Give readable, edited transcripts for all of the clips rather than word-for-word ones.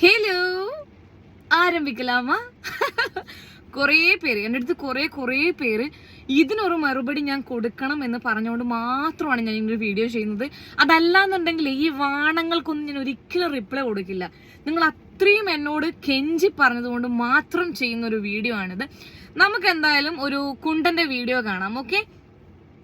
Hello, ആരംഭിക്കലാമാ? കുറേ പേര് എൻ്റെ അടുത്ത് കുറേ പേര് ഇതിനൊരു മറുപടി ഞാൻ കൊടുക്കണം എന്ന് പറഞ്ഞുകൊണ്ട് മാത്രമാണ് ഞാൻ ഇങ്ങനൊരു വീഡിയോ ചെയ്യുന്നത്. അതല്ലാന്നുണ്ടെങ്കിൽ ഈ വാണങ്ങൾക്കൊന്നും ഞാൻ ഒരിക്കലും റിപ്ലൈ കൊടുക്കില്ല. നിങ്ങൾ അത്രയും എന്നോട് കെഞ്ചി പറഞ്ഞതുകൊണ്ട് മാത്രം ചെയ്യുന്ന ഒരു വീഡിയോ ആണിത്. നമുക്ക് എന്തായാലും ഒരു കുണ്ടന്റെ വീഡിയോ കാണാം. Okay,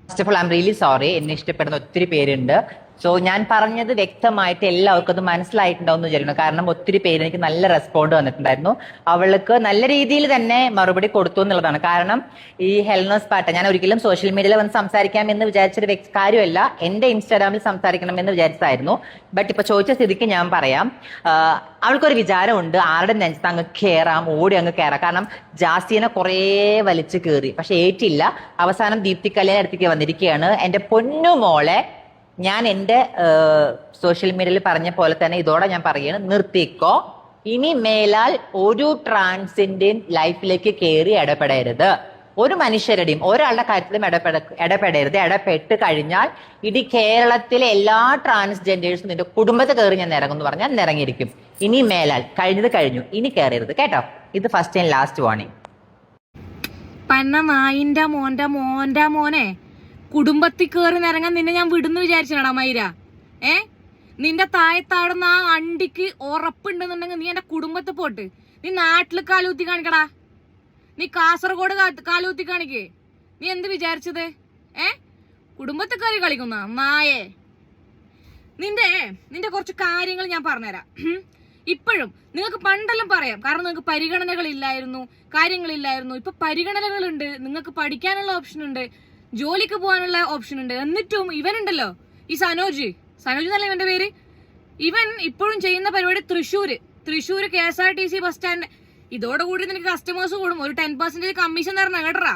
first of all I am really sorry. എന്നെ ഇഷ്ടപ്പെടുന്ന ഒത്തിരി പേരുണ്ട്. സോ ഞാൻ പറഞ്ഞത് വ്യക്തമായിട്ട് എല്ലാവർക്കും അത് മനസ്സിലായിട്ടുണ്ടാവും എന്ന് വിചാരിക്കുന്നു. കാരണം ഒത്തിരി പേര് എനിക്ക് നല്ല റെസ്പോണ്ട് വന്നിട്ടുണ്ടായിരുന്നു. അവൾക്ക് നല്ല രീതിയിൽ തന്നെ മറുപടി കൊടുത്തു എന്നുള്ളതാണ്. കാരണം ഈ ഹെൽനസ് പാട്ട് ഞാൻ ഒരിക്കലും സോഷ്യൽ മീഡിയയിൽ വന്ന് സംസാരിക്കാം എന്ന് വിചാരിച്ചൊരു കാര്യമല്ല. എന്റെ ഇൻസ്റ്റാഗ്രാമിൽ സംസാരിക്കണം എന്ന് വിചാരിച്ചതായിരുന്നു. ബട്ട് ഇപ്പൊ ചോദിച്ച സ്ഥിതിക്ക് ഞാൻ പറയാം. അവൾക്കൊരു വിചാരമുണ്ട്, ആരുടെ നെഞ്ചത്ത് അങ്ങ് കയറാം, ഓടി അങ്ങ് കയറാം. കാരണം ജാസിയനെ കുറേ വലിച്ചു കയറി, പക്ഷെ ഏറ്റില്ല. അവസാനം ദീപ്തി കല്യാണ അടുത്തേക്ക് വന്നിരിക്കുകയാണ്. എന്റെ പൊന്നു മോളെ, ഞാൻ എൻ്റെ സോഷ്യൽ മീഡിയയിൽ പറഞ്ഞ പോലെ തന്നെ ഇതോടെ ഞാൻ പറയുകയാണ്, നിർത്തിക്കോ. ഇനി മേലാൽ ഒരു ട്രാൻസിന്റെയും ലൈഫിലേക്ക് കയറി ഇടപെടരുത്. ഒരു മനുഷ്യരുടെയും ഒരാളുടെ കാര്യത്തിലും ഇടപെടരുത്. ഇടപെട്ട് കഴിഞ്ഞാൽ ഇനി കേരളത്തിലെ എല്ലാ ട്രാൻസ്ജെൻഡേഴ്സും നിന്റെ കുടുംബത്തെ കയറി ഞാൻ ഇറങ്ങും എന്ന് പറഞ്ഞാൽ ഇറങ്ങിയിരിക്കും. ഇനി മേലാൽ കഴിഞ്ഞത് കഴിഞ്ഞു, ഇനി കയറരുത് കേട്ടോ. ഇത് ഫസ്റ്റ് ആൻഡ് ലാസ്റ്റ് വാർണിംഗ്. പന്ന നായിന്റെ മോനെ കുടുംബത്തിൽ കയറി നിറങ്ങാൻ നിന്നെ ഞാൻ വിടുന്നു വിചാരിച്ചാടാ മൈര? നിന്റെ താഴത്താടുന്ന ആ അണ്ടിക്ക് ഉറപ്പുണ്ടെന്നുണ്ടെങ്കിൽ നീ എന്റെ കുടുംബത്തിൽ പോട്ട്. നീ നാട്ടില് കാലൂത്തി കാണിക്കടാ. നീ കാസർഗോഡ് കാലൂത്തി കാണിക്കേ. നീ എന്ത് വിചാരിച്ചത്? കുടുംബത്തിൽ കയറി കളിക്കുന്ന നായേ. നിന്റെ കുറച്ച് കാര്യങ്ങൾ ഞാൻ പറഞ്ഞുതരാം. ഇപ്പോഴും നിങ്ങൾക്ക് പണ്ടെല്ലാം പറയാം, കാരണം നിങ്ങൾക്ക് പരിഗണനകളില്ലായിരുന്നു, കാര്യങ്ങളില്ലായിരുന്നു. ഇപ്പൊ പരിഗണനകളുണ്ട്, നിങ്ങൾക്ക് പഠിക്കാനുള്ള ഓപ്ഷൻ ഉണ്ട്, ജോലിക്ക് പോകാനുള്ള ഓപ്ഷൻ ഉണ്ട്. എന്നിട്ടും ഇവനുണ്ടല്ലോ, ഈ സനോജ് എന്നല്ല ഇവന്റെ പേര്, ഇവൻ ഇപ്പോഴും ചെയ്യുന്ന പരിപാടി തൃശ്ശൂര് KSRTC ബസ് സ്റ്റാൻഡ്. ഇതോടുകൂടി നിനക്ക് കസ്റ്റമേഴ്സ് കൂടും, ഒരു 10% കമ്മീഷൻ തരണം കേട്ടറാ.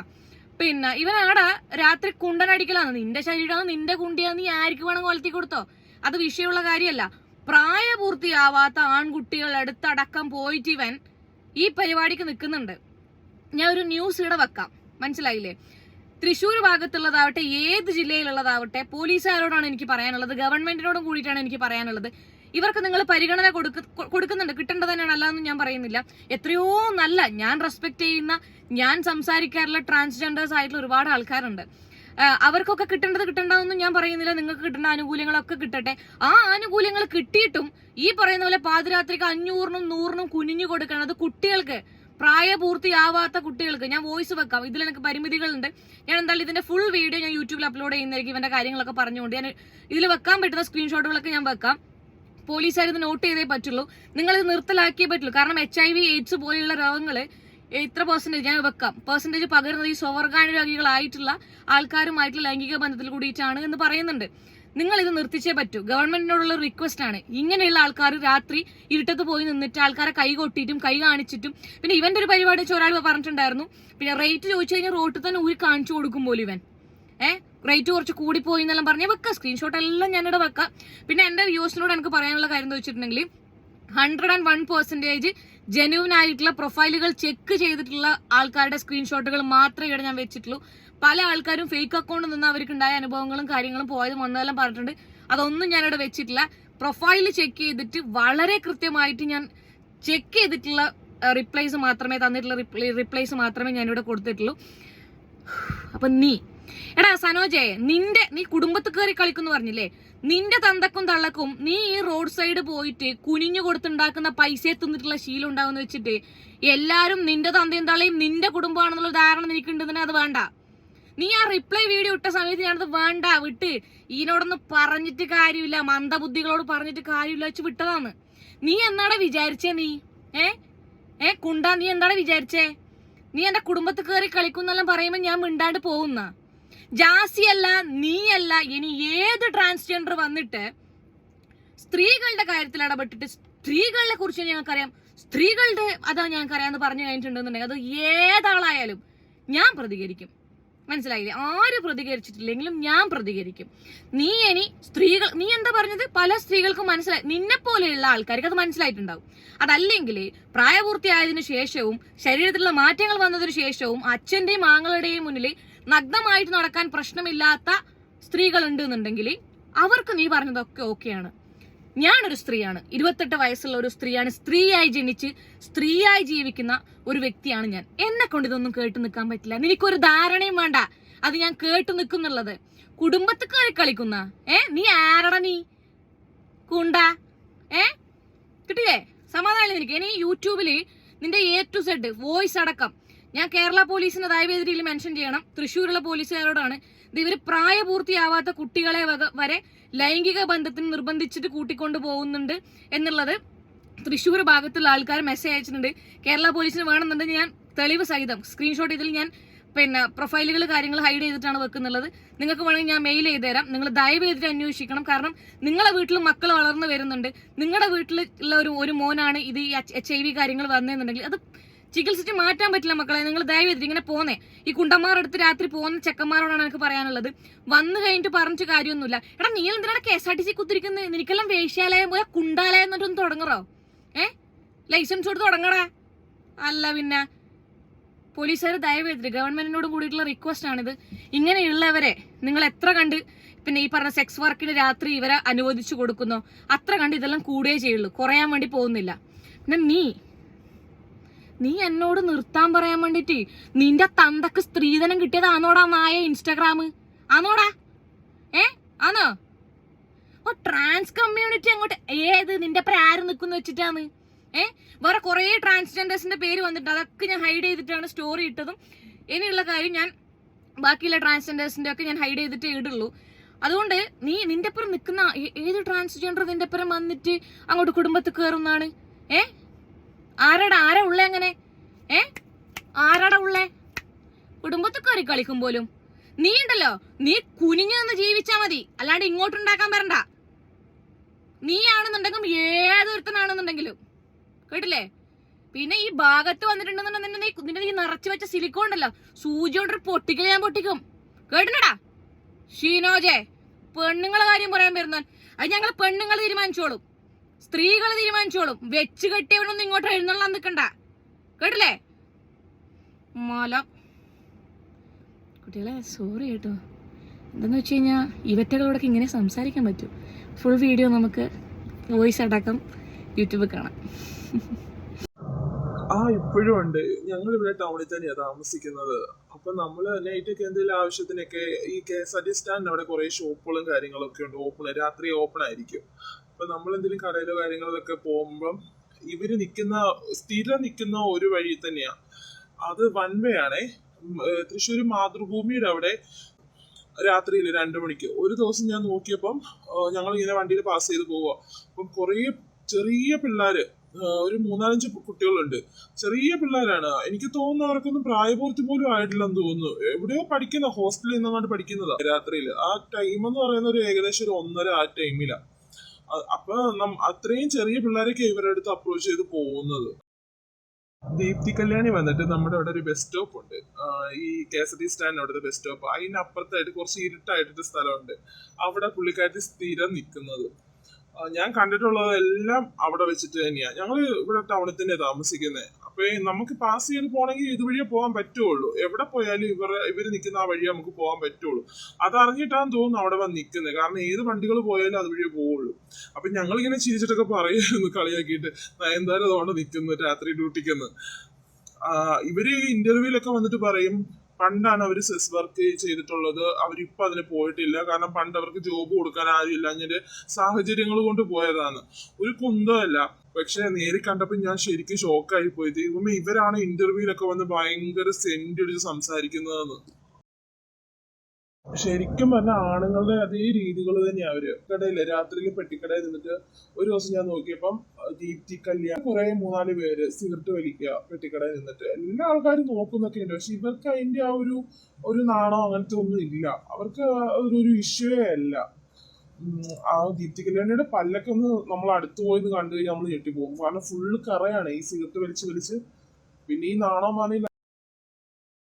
പിന്നെ ഇവൻ അവിടെ രാത്രി കുണ്ടനടിക്കലാണ്. നിന്റെ ശരീരമാണ്, നിന്റെ കുണ്ടിയാണ്, നീ ആർക്ക് വേണം കൊലത്തി കൊടുത്തോ, അത് വിഷയമുള്ള കാര്യമല്ല. പ്രായപൂർത്തിയാവാത്ത ആൺകുട്ടികൾ അടുത്തടക്കം പോയിട്ട് ഇവൻ ഈ പരിപാടിക്ക് നിൽക്കുന്നുണ്ട്. ഞാൻ ഒരു ന്യൂസ് ഇവിടെ വെക്കാം, മനസ്സിലായില്ലേ? തൃശ്ശൂർ ഭാഗത്തുള്ളതാവട്ടെ, ഏത് ജില്ലയിലുള്ളതാവട്ടെ, പോലീസുകാരോടാണ് എനിക്ക് പറയാനുള്ളത്, ഗവൺമെന്റിനോടും കൂടിയിട്ടാണ് എനിക്ക് പറയാനുള്ളത്. ഇവർക്ക് നിങ്ങൾ പരിഗണന കൊടുക്കുന്നുണ്ട്, കിട്ടേണ്ടത് തന്നെയാണ്, അല്ലാന്നും ഞാൻ പറയുന്നില്ല. എത്രയോ നല്ല, ഞാൻ റെസ്പെക്ട് ചെയ്യുന്ന, ഞാൻ സംസാരിക്കാറുള്ള ട്രാൻസ്ജെൻഡേഴ്സ് ആയിട്ടുള്ള ഒരുപാട് ആൾക്കാരുണ്ട്. അവർക്കൊക്കെ കിട്ടേണ്ടതൊന്നും ഞാൻ പറയുന്നില്ല. നിങ്ങൾക്ക് കിട്ടേണ്ട ആനുകൂല്യങ്ങളൊക്കെ കിട്ടട്ടെ. ആ ആനുകൂല്യങ്ങൾ കിട്ടിയിട്ടും ഈ പറയുന്ന പോലെ പാതിരാത്രിക്ക് 500-നും 100-നും കുനിഞ്ഞു കൊടുക്കണം. കുട്ടികൾക്ക്, പ്രായപൂർത്തിയാവാത്ത കുട്ടികൾക്ക്. ഞാൻ വോയിസ് വെക്കാം, ഇതിൽ എനിക്ക് പരിമിതികളുണ്ട്. ഞാൻ എന്തായാലും ഇതിന്റെ ഫുൾ വീഡിയോ ഞാൻ യൂട്യൂബിൽ അപ്ലോഡ് ചെയ്യുന്നതായിരിക്കും. ഇവന്റെ കാര്യങ്ങളൊക്കെ പറഞ്ഞുകൊണ്ട് ഞാൻ ഇതിൽ വെക്കാൻ പറ്റുന്ന സ്ക്രീൻഷോട്ടുകളൊക്കെ ഞാൻ വെക്കാം. പോലീസുകാർ ഇത് നോട്ട് ചെയ്തേ പറ്റുള്ളൂ, നിങ്ങൾ ഇത് നിർത്തലാക്കിയേ പറ്റുള്ളൂ. കാരണം HIV, AIDS പോലെയുള്ള രോഗങ്ങള് ഇത്ര പെർസെന്റേജ് ഞാൻ വെക്കാം. പെർസെന്റേജ് പകരുന്നത് ഈ സ്വവർഗാനുരോഗികളായിട്ടുള്ള ആൾക്കാരുമായിട്ടുള്ള ലൈംഗിക ബന്ധത്തിൽ കൂടിയിട്ടാണ് എന്ന് പറയുന്നുണ്ട്. നിങ്ങൾ ഇത് നിർത്തിച്ചേ പറ്റൂ. ഗവൺമെന്റിനോടുള്ള റിക്വസ്റ്റ് ആണ്. ഇങ്ങനെയുള്ള ആൾക്കാർ രാത്രി ഇരുട്ടത്ത് പോയി നിന്നിട്ട് ആൾക്കാരെ കൈ കൊട്ടിയിട്ടും കൈ കാണിച്ചിട്ടും, പിന്നെ ഇവന്റെ ഒരു പരിപാടി വെച്ച് ഒരാൾ പറഞ്ഞിട്ടുണ്ടായിരുന്നു, പിന്നെ റേറ്റ് ചോദിച്ചു കഴിഞ്ഞാൽ റോട്ടിൽ തന്നെ ഊരി കാണിച്ചു കൊടുക്കും പോലും ഇവൻ. റേറ്റ് കുറച്ച് കൂടിപ്പോയി എന്നെല്ലാം പറഞ്ഞാൽ വെക്കാം, സ്ക്രീൻഷോട്ട് എല്ലാം ഞാനിവിടെ വെക്കാം. പിന്നെ എന്റെ വ്യൂസിനോട് എനിക്ക് പറയാനുള്ള കാര്യം എന്ന് വെച്ചിട്ടുണ്ടെങ്കിൽ, 101% ജെന്യൂൻ ആയിട്ടുള്ള പ്രൊഫൈലുകൾ ചെക്ക് ചെയ്തിട്ടുള്ള ആൾക്കാരുടെ സ്ക്രീൻഷോട്ടുകൾ മാത്രമേ ഇവിടെ ഞാൻ വെച്ചിട്ടുള്ളൂ. പല ആൾക്കാരും ഫേക്ക് അക്കൗണ്ടിൽ നിന്ന് അവർക്കുണ്ടായ അനുഭവങ്ങളും കാര്യങ്ങളും പോയതും വന്നതെല്ലാം പറഞ്ഞിട്ടുണ്ട്. അതൊന്നും ഞാനിവിടെ വെച്ചിട്ടില്ല. പ്രൊഫൈൽ ചെക്ക് ചെയ്തിട്ട് വളരെ കൃത്യമായിട്ട് ഞാൻ ചെക്ക് ചെയ്തിട്ടുള്ള റിപ്ലൈസ് മാത്രമേ തന്നിട്ടുള്ള റിപ്ലൈസ് മാത്രമേ ഞാനിവിടെ കൊടുത്തിട്ടുള്ളൂ. അപ്പൊ എടാ സനോജേ, നീ കുടുംബത്തിൽ കയറി കളിക്കുന്നു പറഞ്ഞില്ലേ? നിന്റെ തന്തക്കും തള്ളക്കും നീ ഈ റോഡ് സൈഡ് പോയിട്ട് കുനിഞ്ഞു കൊടുത്തുണ്ടാക്കുന്ന പൈസയെ തിന്നിട്ടുള്ള ശീലം ഉണ്ടാവുന്ന വെച്ചിട്ട് എല്ലാരും നിന്റെ തന്തയും തള്ളയും നിന്റെ കുടുംബമാണെന്നുള്ള ധാരണ നിനക്കുണ്ടെന്ന് അത് വേണ്ട. നീ ആ റിപ്ലൈ വീഡിയോ ഇട്ട സമയത്ത് ഞാനത് വേണ്ട വിട്ട്, ഈനോടൊന്നും പറഞ്ഞിട്ട് കാര്യമില്ല, മന്ദബുദ്ധികളോട് പറഞ്ഞിട്ട് കാര്യമില്ല വെച്ച് വിട്ടതാണ്. നീ എന്നാടാ വിചാരിച്ചേ? കുണ്ടാ, നീ എന്താടാ വിചാരിച്ചേ? നീ എന്റെ കുടുംബത്തിൽ കയറി കളിക്കുന്നെല്ലാം പറയുമ്പോ ഞാൻ മിണ്ടാണ്ട് പോകുന്ന? ജാസിയല്ല, നീയല്ല, ഇനി ഏത് ട്രാൻസ്ജെൻഡർ വന്നിട്ട് സ്ത്രീകളുടെ കാര്യത്തിൽ ഇടപെട്ടിട്ട് സ്ത്രീകളെ കുറിച്ച് ഞങ്ങൾക്കറിയാം, സ്ത്രീകളുടെ അതാ ഞങ്ങൾക്കറിയാന്ന് പറഞ്ഞു കഴിഞ്ഞിട്ടുണ്ടെന്നുണ്ടെങ്കിൽ അത് ഏതാളായാലും ഞാൻ പ്രതികരിക്കും. മനസ്സിലായില്ലേ? ആര് പ്രതികരിച്ചിട്ടില്ലെങ്കിലും ഞാൻ പ്രതികരിക്കും. നീ എന്താ പറഞ്ഞത്? പല സ്ത്രീകൾക്കും മനസ്സിലായി, നിന്നെ പോലെയുള്ള ആൾക്കാർക്ക് അത് മനസ്സിലായിട്ടുണ്ടാവും. അതല്ലെങ്കിൽ പ്രായപൂർത്തിയായതിനു ശേഷവും ശരീരത്തിലുള്ള മാറ്റങ്ങൾ വന്നതിനു ശേഷവും അച്ഛന്റെയും ആങ്ങളുടെയും മുന്നിൽ നഗ്നമായിട്ട് നടക്കാൻ പ്രശ്നമില്ലാത്ത സ്ത്രീകൾ ഉണ്ട് എന്നുണ്ടെങ്കിൽ അവർക്ക് നീ പറഞ്ഞതൊക്കെ ഓക്കെയാണ്. ഞാനൊരു സ്ത്രീയാണ്, 28 വയസ്സുള്ള ഒരു സ്ത്രീയാണ്, സ്ത്രീയായി ജനിച്ച് സ്ത്രീയായി ജീവിക്കുന്ന ഒരു വ്യക്തിയാണ് ഞാൻ. എന്നെ കൊണ്ട് ഇതൊന്നും കേട്ടു നിൽക്കാൻ പറ്റില്ല. നിനക്കൊരു ധാരണയും വേണ്ട അത് ഞാൻ കേട്ടു നിൽക്കുന്നുള്ളത്. കുടുംബത്തിൽ കയറി കളിക്കുന്ന നീ ആരട നീ കുണ്ട കിട്ടില്ലേ? സമാധാനം നിനക്ക്. ഇനി യൂട്യൂബില് നിന്റെ A to Z വോയിസ് അടക്കം ഞാൻ കേരള പോലീസിന്റെ ദയവേദിയിൽ മെൻഷൻ ചെയ്യണം. തൃശ്ശൂരുള്ള പോലീസുകാരോടാണ്. ഇവര് പ്രായപൂർത്തിയാവാത്ത കുട്ടികളെ വരെ ലൈംഗിക ബന്ധത്തിന് നിർബന്ധിച്ചിട്ട് കൂട്ടിക്കൊണ്ടു പോകുന്നുണ്ട് എന്നുള്ളത് തൃശ്ശൂർ ഭാഗത്തുള്ള ആൾക്കാർ മെസ്സേജ് അയച്ചിട്ടുണ്ട്. കേരള പോലീസിന് വേണമെന്നുണ്ടെങ്കിൽ ഞാൻ തെളിവ് സഹിതം സ്ക്രീൻഷോട്ട് ഇതിൽ ഞാൻ പ്രൊഫൈലുകൾ കാര്യങ്ങൾ ഹൈഡ് ചെയ്തിട്ടാണ് വെക്കുന്നുള്ളത്. നിങ്ങൾക്ക് വേണമെങ്കിൽ ഞാൻ മെയിൽ ചെയ്ത് തരാം. നിങ്ങൾ ദയവ് ചെയ്തിട്ട് അന്വേഷിക്കണം. കാരണം നിങ്ങളുടെ വീട്ടിൽ മക്കൾ വളർന്നു വരുന്നുണ്ട്. നിങ്ങളുടെ വീട്ടിലുള്ള ഒരു മോനാണ് ഇത് ഈ HIV കാര്യങ്ങൾ വന്നതെന്നുണ്ടെങ്കിൽ അത് ചികിത്സിച്ച് മാറ്റാൻ പറ്റില്ല മക്കളെ. നിങ്ങൾ ദയവ് ചെയ്തിട്ട് ഇങ്ങനെ പോന്നേ ഈ കുണ്ടന്മാരെടുത്ത് രാത്രി പോകുന്ന ചെക്കന്മാരോടാണ് എനിക്ക് പറയാനുള്ളത്. വന്നു കഴിഞ്ഞിട്ട് പറഞ്ഞിട്ട് കാര്യമൊന്നുമില്ല. എടാ നീ എന്തിനാണ് KSRTC കുത്തിരിക്കുന്നത്? നിനക്കെല്ലാം വേശ്യാലയം പോയാൽ കുണ്ടാലയം എന്നിട്ടൊന്ന് തുടങ്ങറോ? ലൈസൻസ് കൊടുത്ത് തുടങ്ങടാ. അല്ല പിന്നെ പോലീസുകാർ ദയവ് ചെയ്തിട്ട് ഗവൺമെന്റിനോട് കൂടിയിട്ടുള്ള റിക്വസ്റ്റ് ആണിത്. ഇങ്ങനെയുള്ളവരെ നിങ്ങൾ എത്ര കണ്ട് ഈ പറഞ്ഞ സെക്സ് വർക്കിന് രാത്രി ഇവരെ അനുവദിച്ചു കൊടുക്കുന്നോ അത്ര കണ്ട് ഇതെല്ലാം കൂടുകയേ ചെയ്യുള്ളൂ, കുറയാൻ വേണ്ടി പോകുന്നില്ല. പിന്നെ നീ എന്നോട് നിർത്താൻ പറയാൻ വേണ്ടിട്ട് നിന്റെ തന്തക്ക് സ്ത്രീധനം കിട്ടിയതാണോടാ നായ ഇൻസ്റ്റാഗ്രാം? ആണോടാ? ആണോ? ട്രാൻസ് കമ്മ്യൂണിറ്റി അങ്ങോട്ട് ഏത് നിന്റെ ആര് നിൽക്കുന്നു വെച്ചിട്ടാണ്? വേറെ കുറെ ട്രാൻസ്ജെൻഡേഴ്സിന്റെ പേര് വന്നിട്ട് അതൊക്കെ ഞാൻ ഹൈഡ് ചെയ്തിട്ടാണ് സ്റ്റോറി ഇട്ടതും. ഇനിയുള്ള കാര്യം ഞാൻ ബാക്കിയുള്ള ട്രാൻസ്ജെൻഡേഴ്സിന്റെ ഒക്കെ ഞാൻ ഹൈഡ് ചെയ്തിട്ടേ ഇടുള്ളൂ. അതുകൊണ്ട് നിന്റെ അപ്പുറം നിൽക്കുന്ന ഏത് ട്രാൻസ്ജെൻഡർ നിന്റെ അപ്പുറം വന്നിട്ട് അങ്ങോട്ട് കുടുംബത്തിൽ കയറുന്നാണ്? ആരാ ഉള്ളേ അങ്ങനെ? ആരാടാ ഉള്ളേ? കുടുംബത്തിൽ കയറി കളിക്കും പോലും. നീ ഉണ്ടല്ലോ, നീ കുനിഞ്ഞു നിന്ന് ജീവിച്ചാ മതി, അല്ലാണ്ട് ഇങ്ങോട്ടുണ്ടാക്കാൻ വരണ്ട. നീയാണെന്നുണ്ടെങ്കിലും ഏതൊരുത്തനാണെന്നുണ്ടെങ്കിലും കേട്ടില്ലേ? പിന്നെ ഈ ഭാഗത്ത് വന്നിട്ടുണ്ടെന്നുണ്ടെങ്കിൽ നിന്റെ ഈ നിറച്ചു വെച്ച സിലിക്കോൺ ഉണ്ടല്ലോ, സൂചി കൊണ്ടൊരു പൊട്ടിക്കൽ ഞാൻ പൊട്ടിക്കും. കേട്ടില്ലടാ ഷീനോജെ? പെണ്ണുങ്ങളെ കാര്യം പറയാൻ വരുന്നാൽ അത് ഞങ്ങൾ പെണ്ണുങ്ങൾ തീരുമാനിച്ചോളും, സ്ത്രീകൾ തീരുമാനിച്ചോളും. വെച്ച് കെട്ടിയവനൊന്നും ഇങ്ങോട്ട് എഴുന്നള്ളാൻ നിൽക്കണ്ട. കേട്ടില്ലേ? മല കുട്ടികളെ സോറി കേട്ടോ. എന്താന്ന് വെച്ച് കഴിഞ്ഞാൽ ഇവറ്റകളോടൊക്കെ ഇങ്ങനെ സംസാരിക്കാൻ പറ്റും. ഫുൾ വീഡിയോ നമുക്ക് വോയിസ് അടക്കം യൂട്യൂബിൽ കാണാം. ഇപ്പോഴും ഉണ്ട്. ഞങ്ങൾ ഇവിടെ ടൗണിൽ തന്നെയാണ് താമസിക്കുന്നത്. അപ്പൊ നമ്മള് നൈറ്റൊക്കെ എന്തെങ്കിലും ആവശ്യത്തിനൊക്കെ ഈ KSRTC സ്റ്റാൻഡ് അവിടെ കുറെ ഷോപ്പുകളും കാര്യങ്ങളൊക്കെ ഉണ്ട്. രാത്രി ഓപ്പൺ ആയിരിക്കും. അപ്പൊ നമ്മൾ എന്തെങ്കിലും കടയിലോ കാര്യങ്ങളിലൊക്കെ പോകുമ്പം ഇവര് സ്ഥിരം നിൽക്കുന്ന ഒരു വഴി തന്നെയാ. അത് വൺ വേ ആണേ. തൃശ്ശൂർ മാതൃഭൂമിയുടെ അവിടെ രാത്രിയിൽ 2 മണിക്ക് ഒരു ദിവസം ഞാൻ നോക്കിയപ്പം ഞങ്ങൾ ഇങ്ങനെ വണ്ടിയിൽ പാസ് ചെയ്ത് പോവുക. അപ്പം കുറെ ചെറിയ പിള്ളേര്, ഒരു 3-4 കുട്ടികളുണ്ട്. ചെറിയ പിള്ളേരാണ്. എനിക്ക് തോന്നുന്നു അവർക്കൊന്നും പ്രായപൂർത്തി പോലും ആയിട്ടില്ലെന്ന് തോന്നുന്നു. എവിടെയോ പഠിക്കുന്ന ഹോസ്റ്റലിൽ നിന്നങ്ങോട്ട് പഠിക്കുന്നതാ. രാത്രിയിൽ ആ ടൈം എന്ന് പറയുന്ന ഏകദേശം ഒരു 1:30 ആ ടൈമിലാണ്. അപ്പൊ അത്രയും ചെറിയ പിള്ളേരൊക്കെ ഇവരുടെ അടുത്ത് അപ്രോച്ച് ചെയ്ത് പോകുന്നത്. ദീപ്തി കല്യാണി വന്നിട്ട് നമ്മുടെ അവിടെ ഒരു ബസ് സ്റ്റോപ്പ് ഉണ്ട്. ഈ KSRTC സ്റ്റാൻഡ് അവിടുത്തെ ബസ് സ്റ്റോപ്പ്. അതിനപ്പുറത്തായിട്ട് കുറച്ച് ഇരുട്ടായിട്ടൊരു സ്ഥലമുണ്ട്. അവിടെ പുള്ളിക്കാരത്തി സ്ഥിരം നിൽക്കുന്നത്. ഞാൻ കണ്ടിട്ടുള്ളത് എല്ലാം അവിടെ വെച്ചിട്ട് തന്നെയാണ്. ഞങ്ങൾ ഇവിടെ ടൗണിൽ തന്നെ താമസിക്കുന്നത്. അപ്പൊ നമുക്ക് പാസ് ചെയ്ത് പോകണമെങ്കിൽ ഇതുവഴിയേ പോകാൻ പറ്റുള്ളൂ. എവിടെ പോയാലും ഇവര് നിൽക്കുന്ന ആ വഴിയേ നമുക്ക് പോകാൻ പറ്റുള്ളൂ. അതറിഞ്ഞിട്ടാന്ന് തോന്നുന്നു അവിടെ വന്ന് നിൽക്കുന്നത്. കാരണം ഏത് വണ്ടികൾ പോയാലും അതുവഴിയേ പോവുള്ളൂ. അപ്പൊ ഞങ്ങളിങ്ങനെ ചിരിച്ചിട്ടൊക്കെ പറയുന്നു കളിയാക്കിയിട്ട്, നയൻതാര അതുകൊണ്ട് നിൽക്കുന്നു രാത്രി ഡ്യൂട്ടിക്കെന്ന്. ഇവര് ഇന്റർവ്യൂലൊക്കെ വന്നിട്ട് പറയും പണ്ടാണ് അവർ സെസ് വർക്ക് ചെയ്തിട്ടുള്ളത്, അവരിപ്പോൾ അതിന് പോയിട്ടില്ല. കാരണം പണ്ട് അവർക്ക് ജോബ് കൊടുക്കാൻ ആരും ഇല്ല, അങ്ങനെ സാഹചര്യങ്ങൾ കൊണ്ട് പോയതാണ്. ഒരു കുന്തമല്ല. പക്ഷെ നേരി കണ്ടപ്പോൾ ഞാൻ ശരിക്കും ഷോക്കായി പോയി. ദൈവമേ, ഇവരാണ് ഇന്റർവ്യൂലൊക്കെ വന്ന് ഭയങ്കര സെന്റ് അടിച്ച് സംസാരിക്കുന്നതെന്ന്. ശരിക്കും പറഞ്ഞ ആണുങ്ങളുടെ അതേ രീതികൾ തന്നെയാണ് അവര്. കടയില് രാത്രിയിൽ പെട്ടിക്കടയിൽ നിന്നിട്ട് ഒരു ദിവസം ഞാൻ നോക്കിയപ്പം ദീപ്തി കല്യാണം കുറെ 3-4 പേര് സിഗരറ്റ് വലിക്കുക പെട്ടിക്കടയിൽ നിന്നിട്ട്. എല്ലാ ആൾക്കാരും നോക്കുന്നൊക്കെ ഉണ്ട്. പക്ഷെ ഇവർക്ക് അതിന്റെ ആ ഒരു നാണോ അങ്ങനത്തെ ഒന്നും ഇല്ല. അവർക്ക് ഒരു ഇഷ്യൂവേ അല്ല. ആ ദീപ്തി കല്യാണിയുടെ പല്ലൊക്കെ ഒന്ന് നമ്മൾ അടുത്ത് പോയി കണ്ടു കഴിഞ്ഞാൽ നമ്മൾ ഞെട്ടിപ്പോകും. കാരണം ഫുള്ള് കറയാണ് ഈ സിഗരറ്റ് വലിച്ച്. പിന്നെ ഈ നാണോ മാനയില്ല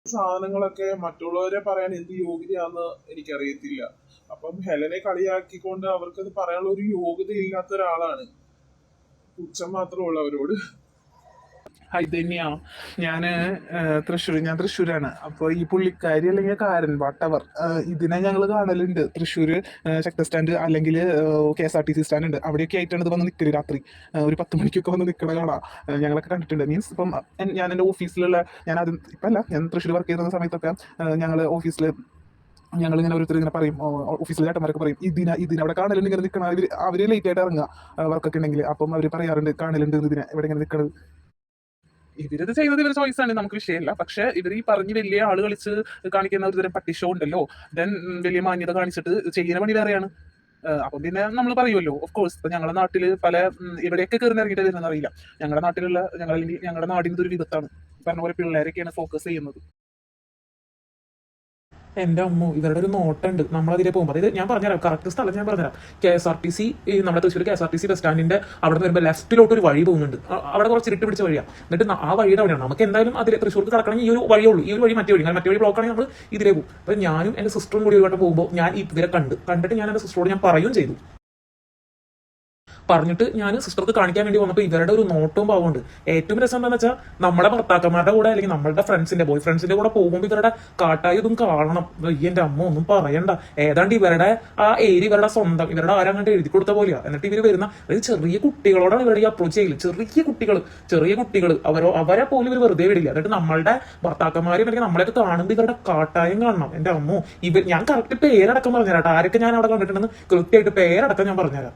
സാധനങ്ങളൊക്കെ മറ്റുള്ളവരെ പറയാൻ എന്ത് യോഗ്യതയാന്ന് എനിക്കറിയത്തില്ല. അപ്പം ഹെലനെ കളിയാക്കിക്കൊണ്ട് അവർക്കത് പറയാനുള്ള ഒരു യോഗ്യത ഇല്ലാത്ത ഒരാളാണ്. പുച്ഛം മാത്രമേ ഉള്ളൂ അവരോട്. ഇത് തന്നെയാ. ഞാന് ഞാൻ തൃശ്ശൂരാണ്. അപ്പൊ ഈ പുള്ളിക്കാരി അല്ലെങ്കിൽ കാരൻ വാട്ടവർ ഇതിനെ ഞങ്ങൾ കാണലുണ്ട് തൃശ്ശൂര് ശക്തി സ്റ്റാൻഡ് അല്ലെങ്കിൽ KSRTC സ്റ്റാൻഡ് ഉണ്ട്, അവിടെയൊക്കെ ആയിട്ടാണ് ഇത് വന്ന് നിൽക്കല് രാത്രി ഒരു 10 മണിക്കൊക്കെ വന്ന് നിൽക്കണ കാണാം. ഞങ്ങളൊക്കെ കണ്ടിട്ടുണ്ട്. മീൻസ് ഇപ്പം ഞാൻ എൻ്റെ ഓഫീസിലുള്ള ഞാൻ അത് ഇപ്പം അല്ല, ഞാൻ തൃശ്ശൂർ വർക്ക് ചെയ്യുന്ന സമയത്തൊക്കെ ഞങ്ങൾ ഓഫീസിൽ ഞങ്ങളിങ്ങനെ ഓരോരുത്തർ ഇങ്ങനെ പറയും, ഓഫീസിലെ ചേട്ടന്മാരൊക്കെ പറയും ഇതിനെ അവിടെ കാണലുണ്ട് ഇങ്ങനെ നിൽക്കണം. അവര് ലേറ്റ് ആയിട്ട് ഇറങ്ങുക വർക്കൊക്കെ ഉണ്ടെങ്കിൽ, അപ്പം അവർ പറയാറുണ്ട് കാണലുണ്ട് ഇതിനെ ഇവിടെ ഇങ്ങനെ നിൽക്കണത്. ഇവരിത് ചെയ്യുന്നത് ഇവരുടെ ചോയ്സ് ആണ്, നമുക്ക് വിഷയമില്ല. പക്ഷെ ഇവർ ഈ പറഞ്ഞ് വലിയ ആള് കളിച്ച് കാണിക്കുന്ന ഒരു തരം പട്ടി ഷോ ഉണ്ടല്ലോ, ദെൻ വലിയ മാന്യത കാണിച്ചിട്ട് ചെയ്യുന്ന പണി വേറെയാണ്. അപ്പം പിന്നെ നമ്മൾ പറയുമല്ലോ, ഓഫ് കോഴ്സ്. ഇപ്പൊ ഞങ്ങളുടെ നാട്ടിൽ പല ഇവിടെയൊക്കെ കയറി ഇറങ്ങിയിട്ട് വരുന്നത് അറിയില്ല. ഞങ്ങളുടെ നാട്ടിലുള്ള അല്ലെങ്കിൽ ഞങ്ങളുടെ നാടിൻ്റെ ഒരു വിധത്താണ് പറഞ്ഞ പോലെ പിള്ളേരൊക്കെയാണ് ഫോക്കസ് ചെയ്യുന്നത്. എന്റെ അമ്മോ, ഇവരുടെ ഒരു നോട്ടുണ്ട് നമ്മളതിലെ പോകുമ്പോൾ. അതായത് ഞാൻ പറഞ്ഞുതരാം, കറക്റ്റ് സ്ഥലം ഞാൻ പറഞ്ഞുതരാം. KSRTC, നമ്മുടെ തൃശ്ശൂർ KSRTC ബസ് സ്റ്റാൻഡിന്റെ അവിടെ നിന്ന് വരുമ്പോൾ ലെഫ്റ്റിലോട്ട് ഒരു വഴി പോകുന്നുണ്ട്. അവിടെ കുറച്ച് ഇരുട്ട് പിടിച്ച വഴിയാണ്. എന്നിട്ട് ആ വഴിയുടെ അവിടെയാണ് നമുക്ക് എന്തായാലും അതിലെ തൃശ്ശൂർക്ക് കടക്കണമെങ്കിൽ ഈ ഒരു വഴിയേ ഉള്ളൂ. ഈ ഒരു വഴി മറ്റേ വഴി, കാരണം മറ്റേ വഴി ബ്ലോക്ക് ആണെങ്കിൽ നമ്മൾ ഇതിലേ പോകും. അപ്പൊ ഞാനും എന്റെ സിസ്റ്ററും കൂടി ഒരു വട്ടം പോകുമ്പോൾ ഞാൻ ഇവരെ കണ്ടിട്ട് ഞാൻ എന്റെ സിസ്റ്ററോട് ഞാൻ പറയുകയും ചെയ്തു. പറഞ്ഞിട്ട് ഞാൻ സിസ്റ്റർക്ക് കാണിക്കാൻ വേണ്ടി വന്നപ്പോൾ ഇവരുടെ ഒരു നോട്ടവും ഭാവമുണ്ട്. ഏറ്റവും രസം എന്താണെന്ന് വെച്ചാൽ നമ്മുടെ ഭർത്താക്കന്മാരുടെ കൂടെ അല്ലെങ്കിൽ നമ്മളുടെ ഫ്രണ്ട്സിന്റെ ബോയ് ഫ്രണ്ട്സിന്റെ കൂടെ പോകുമ്പോൾ ഇവരുടെ കാട്ടായി ഇതും കാണണം. എന്റെ അമ്മ ഒന്നും പറയണ്ട, ഏതാണ്ട് ഇവരുടെ ആ ഏരി ഇവരുടെ സ്വന്തം, ഇവരുടെ ആരങ്ങാണ്ട് എഴുതി കൊടുത്ത പോലെയാ. എന്നിട്ട് ഇവർ വരുന്ന അതായത് ചെറിയ കുട്ടികളോടാണ് ഇവരുടെ അപ്രോച്ച് ചെയ്യില്ല. ചെറിയ കുട്ടികൾ അവരെ പോലും ഇവർ വെറുതെ വിടില്ല. എന്നിട്ട് നമ്മളുടെ ഭർത്താക്കന്മാരും അല്ലെങ്കിൽ നമ്മളെയൊക്കെ കാണുമ്പോൾ ഇവരുടെ കാട്ടായം കാണണം. എന്റെ അമ്മോ, ഞാൻ കറക്റ്റ് പേരടക്കം പറഞ്ഞുതരാം. ആരൊക്കെ ഞാൻ അവിടെ കണ്ടിട്ടുണ്ടെന്ന് കൃത്യമായിട്ട് പേരടക്കം ഞാൻ പറഞ്ഞുതരാം.